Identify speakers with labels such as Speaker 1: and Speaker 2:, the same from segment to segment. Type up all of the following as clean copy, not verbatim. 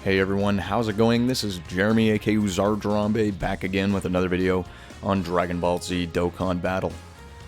Speaker 1: Hey everyone, how's it going? This is Jeremy aka Zarjarambe back again with another video on Dragon Ball Z Dokkan Battle.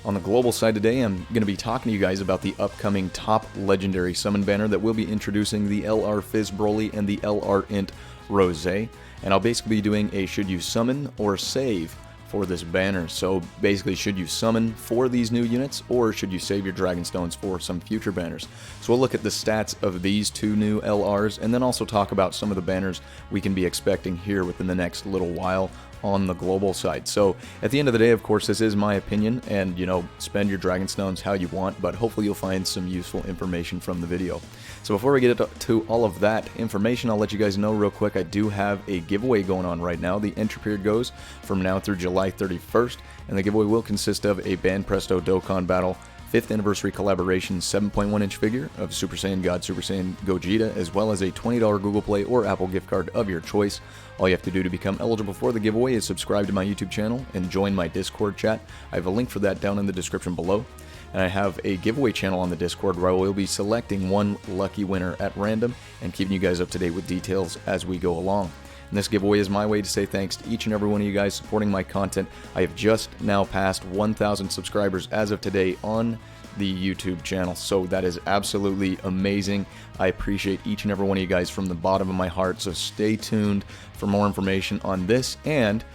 Speaker 1: On the global side today, I'm going to be talking to you guys about the upcoming top legendary summon banner that will be introducing the LR Fizz Broly and the LR INT Rose. And I'll basically be doing a should you summon or save for this banner. So basically, should you summon for these new units or should you save your Dragon Stones for some future banners? So we'll look at the stats of these two new LRs and then also talk about some of the banners we can be expecting here within the next little while on the global side. So at the end of the day, of course, this is my opinion, and spend your Dragon Stones how you want, but hopefully you'll find some useful information from the video. So before we get to all of that information, I'll let you guys know real quick, I do have a giveaway going on right now. The entry period goes from now through July 31st, and the giveaway will consist of a Ban Presto Dokkan Battle 5th Anniversary Collaboration 7.1-inch figure of Super Saiyan God Super Saiyan Gogeta, as well as a $20 Google Play or Apple gift card of your choice. All you have to do to become eligible for the giveaway is subscribe to my YouTube channel and join my Discord chat. I have a link for that down in the description below. And I have a giveaway channel on the Discord where I will be selecting one lucky winner at random and keeping you guys up to date with details as we go along. And this giveaway is my way to say thanks to each and every one of you guys supporting my content. I have just now passed 1,000 subscribers as of today on the YouTube channel, so that is absolutely amazing. I appreciate each and every one of you guys from the bottom of my heart, so stay tuned for more information on this, and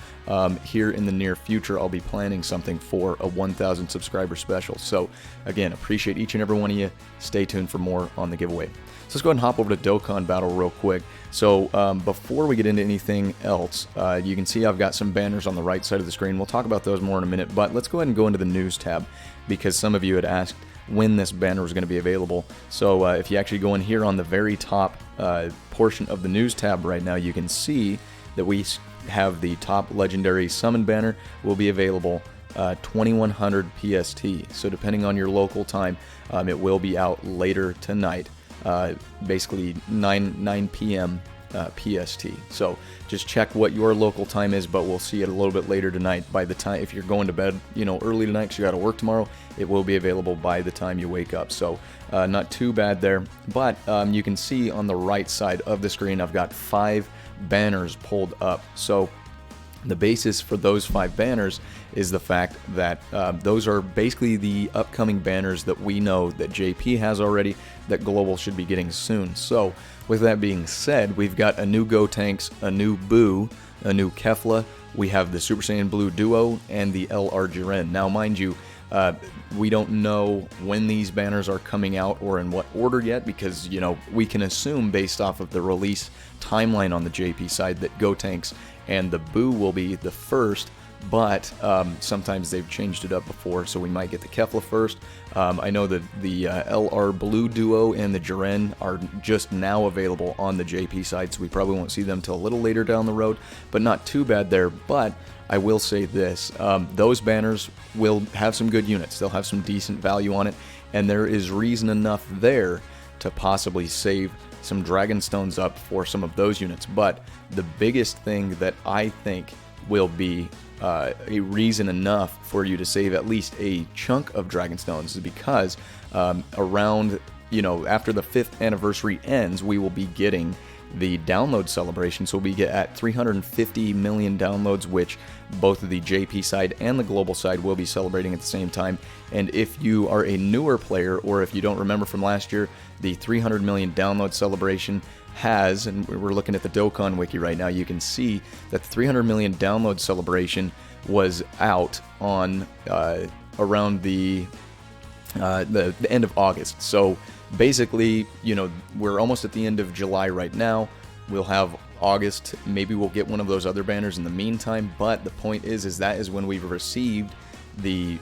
Speaker 1: here in the near future I'll be planning something for a 1,000 subscriber special. So again, appreciate each and every one of you. Stay tuned for more on the giveaway. So let's go ahead and hop over to Dokkan Battle real quick. So before we get into anything else, you can see I've got some banners on the right side of the screen. We'll talk about those more in a minute, but let's go ahead and go into the news tab, because some of you had asked when this banner was going to be available. So if you actually go in here on the very top portion of the news tab right now, you can see that we have the top legendary summon banner will be available 2100 PST. So depending on your local time, it will be out later tonight, basically 9 p.m. PST. So just check what your local time is, but we'll see it a little bit later tonight. By the time, if you're going to bed, early tonight because you got to work tomorrow, it will be available by the time you wake up. So not too bad there. But you can see on the right side of the screen, I've got 5 banners pulled up. So the basis for those 5 banners is the fact that those are basically the upcoming banners that we know that JP has already, that Global should be getting soon. So with that being said, we've got a new Gotenks, a new Buu, a new Kefla, we have the Super Saiyan Blue Duo, and the LR Jiren. Now mind you, we don't know when these banners are coming out or in what order yet, because we can assume based off of the release timeline on the JP side that Gotenks and the Buu will be the first, but sometimes they've changed it up before, so we might get the Kefla first. I know that the LR Blue Duo and the Jiren are just now available on the JP side, so we probably won't see them till a little later down the road, but not too bad there. But I will say this, those banners will have some good units, they'll have some decent value on it, and there is reason enough there to possibly save some Dragon Stones up for some of those units. But the biggest thing that I think will be a reason enough for you to save at least a chunk of Dragon Stones is because around, after the 5th anniversary ends, we will be getting the download celebration. So we'll be at 350 million downloads, which both of the JP side and the global side will be celebrating at the same time. And if you are a newer player, or if you don't remember from last year, the 300 million download celebration has, and we're looking at the Dokkan Wiki right now, you can see that the 300 million download celebration was out on around the end of August. So basically, we're almost at the end of July right now. We'll have August, maybe we'll get one of those other banners in the meantime, but the point is that is when we've received the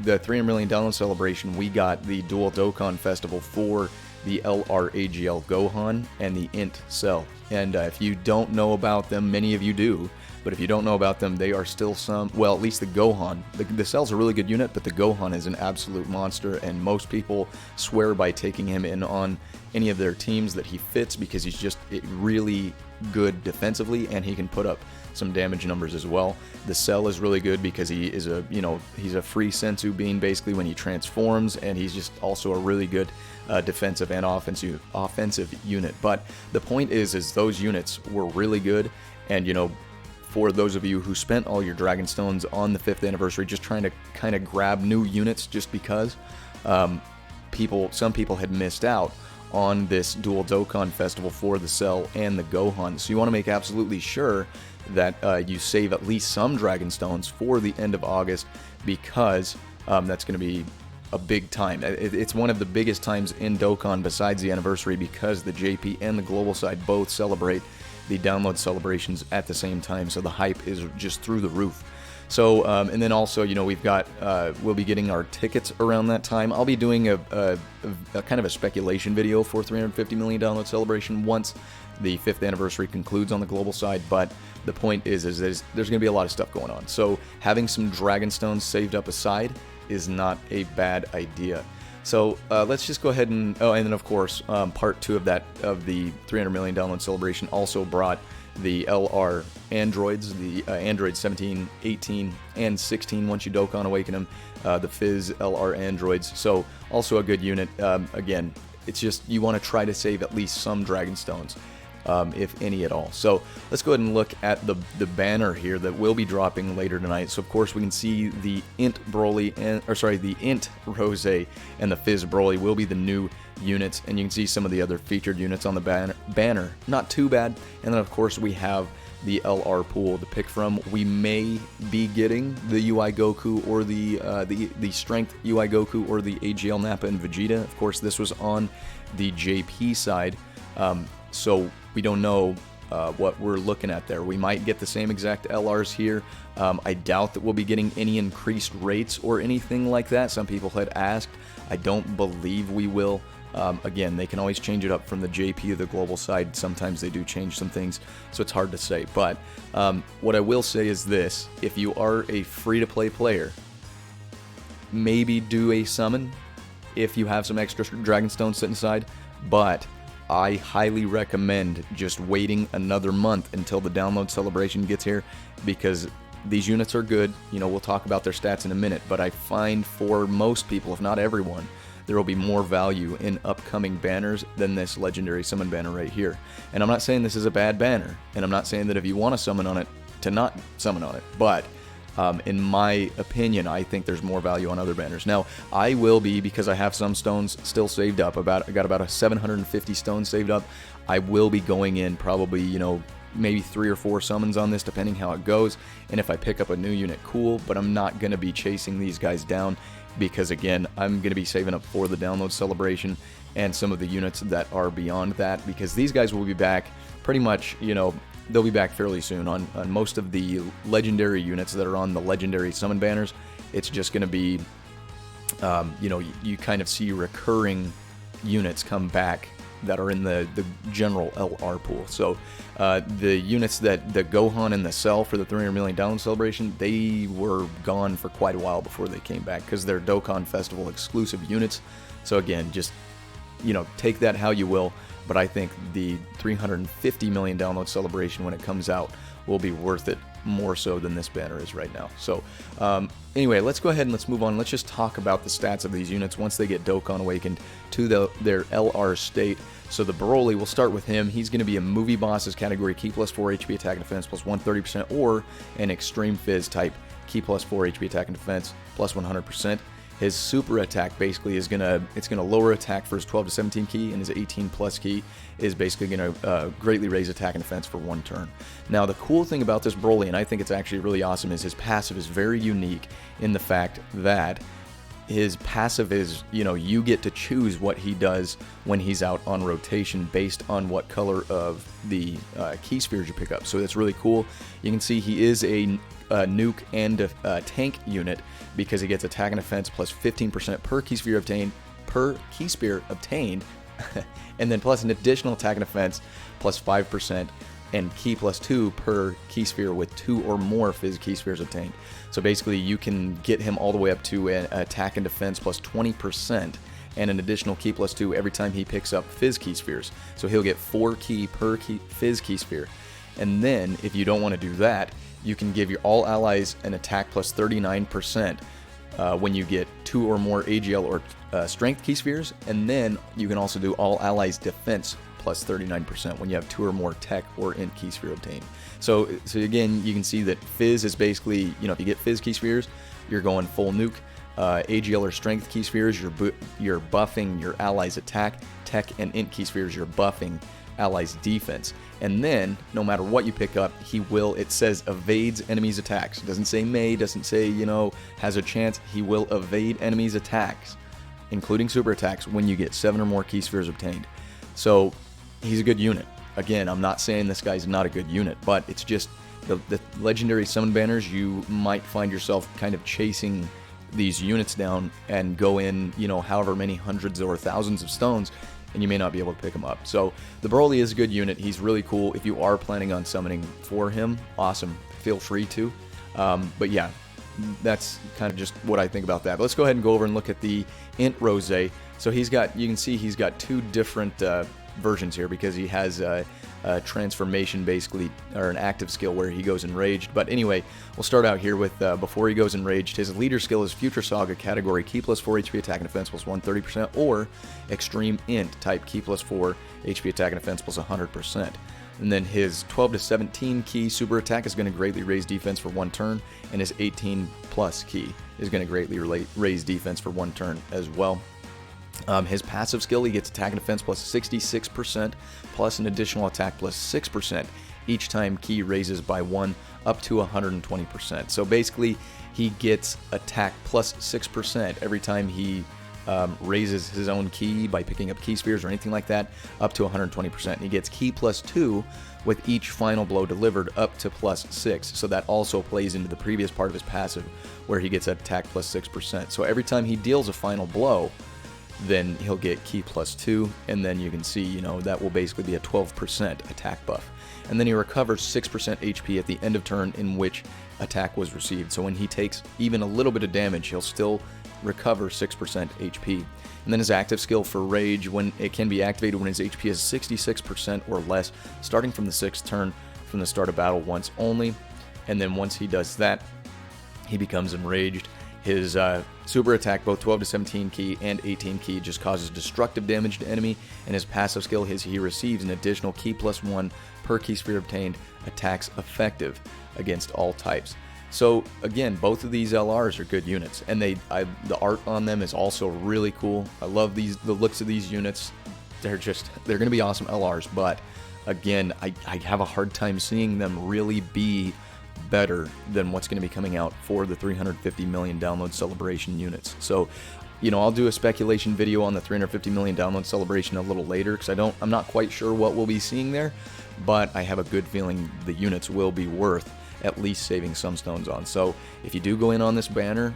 Speaker 1: 300 million download celebration. We got the Dual Dokkan Festival for the LR AGL Gohan and the INT Cell. And if you don't know about them, many of you do, but if you don't know about them, they are still well, at least the Gohan. The Cell's a really good unit, but the Gohan is an absolute monster, and most people swear by taking him in on any of their teams that he fits, because he's just really good defensively, and he can put up some damage numbers as well. The cell is really good because he is a, he's a free sensu bean basically when he transforms, and he's just also a really good defensive and offensive unit. But the point is those units were really good, and for those of you who spent all your Dragon Stones on the 5th anniversary just trying to kind of grab new units just because, some people had missed out on this dual Dokkan festival for the Cell and the Gohan. So you want to make absolutely sure that you save at least some Dragon Stones for the end of August, because that's going to be a big time. It's one of the biggest times in Dokkan besides the anniversary, because the JP and the global side both celebrate the download celebrations at the same time, so the hype is just through the roof. So, and then also, we've got, we'll be getting our tickets around that time. I'll be doing a kind of a speculation video for 350 million download celebration once the 5th anniversary concludes on the global side, but the point is there's going to be a lot of stuff going on. So having some Dragon Stones saved up aside is not a bad idea. So let's just go ahead and, and then of course, part 2 of the 300 million download celebration also brought the LR androids, the android 17, 18, and 16 once you Dokkan awaken them, the Fizz LR androids. So also a good unit. Again, it's just you want to try to save at least some Dragon Stones, if any at all. So let's go ahead and look at the banner here that will be dropping later tonight. So of course we can see the INT Broly the INT Rose and the Fizz Broly will be the new units, and you can see some of the other featured units on the banner. Not too bad. And then of course we have the LR pool to pick from. We may be getting the UI Goku or the Strength UI Goku or the AGL Nappa and Vegeta. Of course this was on the JP side, so we don't know what we're looking at there. We might get the same exact LRs here. I doubt that we'll be getting any increased rates or anything like that. Some people had asked. I don't believe we will. Again, they can always change it up from the JP or the global side. Sometimes they do change some things, so it's hard to say. But what I will say is this: if you are a free-to-play player, maybe do a summon if you have some extra Dragon Stones sitting aside, but I highly recommend just waiting another month until the download celebration gets here, because these units are good. We'll talk about their stats in a minute, but I find for most people, if not everyone, there will be more value in upcoming banners than this legendary summon banner right here. And I'm not saying this is a bad banner, and I'm not saying that if you want to summon on it, to not summon on it, but in my opinion, I think there's more value on other banners. Now, I will be, because I have some stones still saved up, I got about 750 stones saved up. I will be going in probably, maybe 3 or 4 summons on this, depending how it goes. And if I pick up a new unit, cool, but I'm not going to be chasing these guys down, because again, I'm going to be saving up for the download celebration and some of the units that are beyond that, because these guys will be back pretty much, they'll be back fairly soon on most of the legendary units that are on the legendary summon banners. It's just going to be, you kind of see recurring units come back that are in the general LR pool. So the units that the Gohan and the Cell for the 300 million download celebration, they were gone for quite a while before they came back, because they're Dokkan Festival exclusive units. So again, just take that how you will, but I think the 350 million download celebration when it comes out will be worth it more so than this banner is right now. So anyway, let's go ahead and let's move on. Let's just talk about the stats of these units once they get Dokkan awakened to their LR state. So the Broly, we'll start with him. He's going to be a movie bosses category, key plus 4 HP attack and defense plus 130%, or an extreme Fizz type, key plus 4 HP attack and defense plus 100%. His super attack basically is gonna lower attack for his 12 to 17 key, and his 18 plus key is basically gonna greatly raise attack and defense for 1 turn. Now the cool thing about this Broly, and I think it's actually really awesome, is his passive is very unique in the fact that his passive is, you get to choose what he does when he's out on rotation based on what color of the key spheres you pick up. So that's really cool. You can see he is a nuke and a tank unit, because he gets attack and defense plus 15% per key sphere obtained, and then plus an additional attack and defense plus 5%, and key plus 2 per key sphere with 2 or more Fizz key spheres obtained. So basically you can get him all the way up to an attack and defense plus 20% and an additional key plus 2 every time he picks up Fizz key spheres. So he'll get 4 key per Fizz key sphere. And then if you don't want to do that, you can give your all allies an attack plus 39% when you get 2 or more AGL or strength key spheres, and then you can also do all allies defense plus 39% when you have 2 or more tech or int key sphere obtained. So again, you can see that Fizz is basically, if you get Fizz key spheres, you're going full nuke. AGL or strength key spheres, you're buffing your allies attack. Tech and int key spheres, you're buffing allies defense. And then no matter what you pick up, it says evades enemies attacks. It doesn't say may, doesn't say, has a chance. He will evade enemies attacks, including super attacks, when you get 7 or more key spheres obtained. So he's a good unit. Again, I'm not saying this guy's not a good unit, but it's just the legendary summon banners, you might find yourself kind of chasing these units down and go in, however many hundreds or thousands of stones, and you may not be able to pick him up. So the Broly is a good unit. He's really cool. If you are planning on summoning for him, awesome. Feel free to. But yeah, that's kind of just what I think about that. But let's go ahead and go over and look at the Int Rose. So you can see he's got 2 different versions here, because he has a transformation, basically, or an active skill where he goes enraged. But anyway, we'll start out here with before he goes enraged, his leader skill is Future Saga category key plus 4 HP attack and defense plus 130%, or Extreme Int type key plus 4 HP attack and defense plus 100%. And then his 12 to 17 key super attack is going to greatly raise defense for 1 turn, and his 18 plus key is going to greatly raise defense for 1 turn as well. His passive skill, he gets attack and defense plus 66%, plus an additional attack plus 6% each time key raises by 1 up to 120%. So basically, he gets attack plus 6% every time he raises his own key by picking up key spheres or anything like that, up to 120%. And he gets key plus 2 with each final blow delivered up to plus 6. So that also plays into the previous part of his passive, where he gets attack plus 6%. So every time he deals a final blow, then he'll get key plus 2, and then you can see, that will basically be a 12% attack buff. And then he recovers 6% HP at the end of turn in which attack was received. So when he takes even a little bit of damage, he'll still recover 6% HP. And then his active skill for Rage, when it can be activated when his HP is 66% or less, starting from the 6th turn from the start of battle once only. And then once he does that, he becomes enraged. His super attack, both 12 to 17 key and 18 key, just causes destructive damage to enemy, and his passive skill is he receives an additional key plus 1 per key sphere obtained, attacks effective against all types. So again, both of these LRs are good units, and the art on them is also really cool. I love the looks of these units. They're going to be awesome LRs, but again, I have a hard time seeing them really be better than what's going to be coming out for the 350 million download celebration units. So, I'll do a speculation video on the 350 million download celebration a little later, because I'm not quite sure what we'll be seeing there, but I have a good feeling the units will be worth at least saving some stones on. So if you do go in on this banner,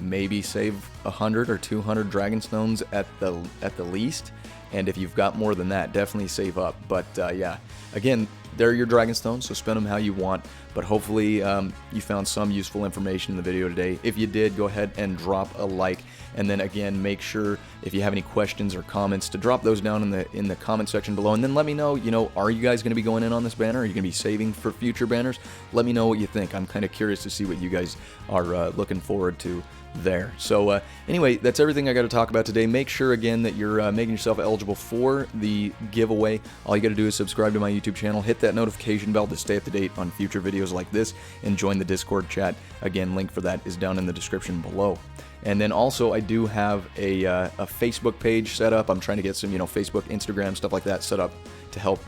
Speaker 1: maybe save 100 or 200 dragon stones at the least, and if you've got more than that, definitely save up. But yeah, again, they're your dragon stones, so spend them how you want. But hopefully you found some useful information in the video today. If you did, go ahead and drop a like, and then again, make sure if you have any questions or comments to drop those down in the comment section below, and then let me know, are you guys going to be going in on this banner? Are you going to be saving for future banners? Let me know what you think. I'm kind of curious to see what you guys are looking forward to there. So anyway, that's everything I got to talk about today. Make sure again that you're making yourself eligible for the giveaway. All you got to do is subscribe to my YouTube channel, hit that notification bell to stay up to date on future videos like this, and join the Discord chat. Again, link for that is down in the description below. And then also, I do have a Facebook page set up. I'm trying to get some, Facebook, Instagram, stuff like that set up to help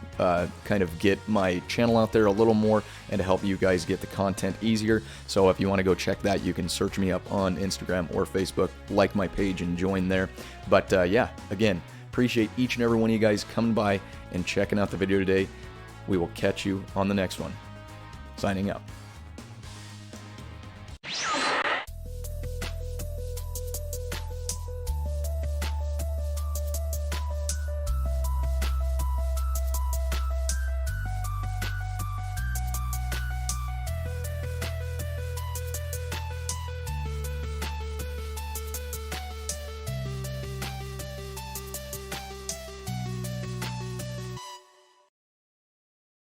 Speaker 1: kind of get my channel out there a little more and to help you guys get the content easier. So if you want to go check that, you can search me up on Instagram or Facebook, like my page, and join there. But yeah, again, appreciate each and every one of you guys coming by and checking out the video today. We will catch you on the next one. Signing out.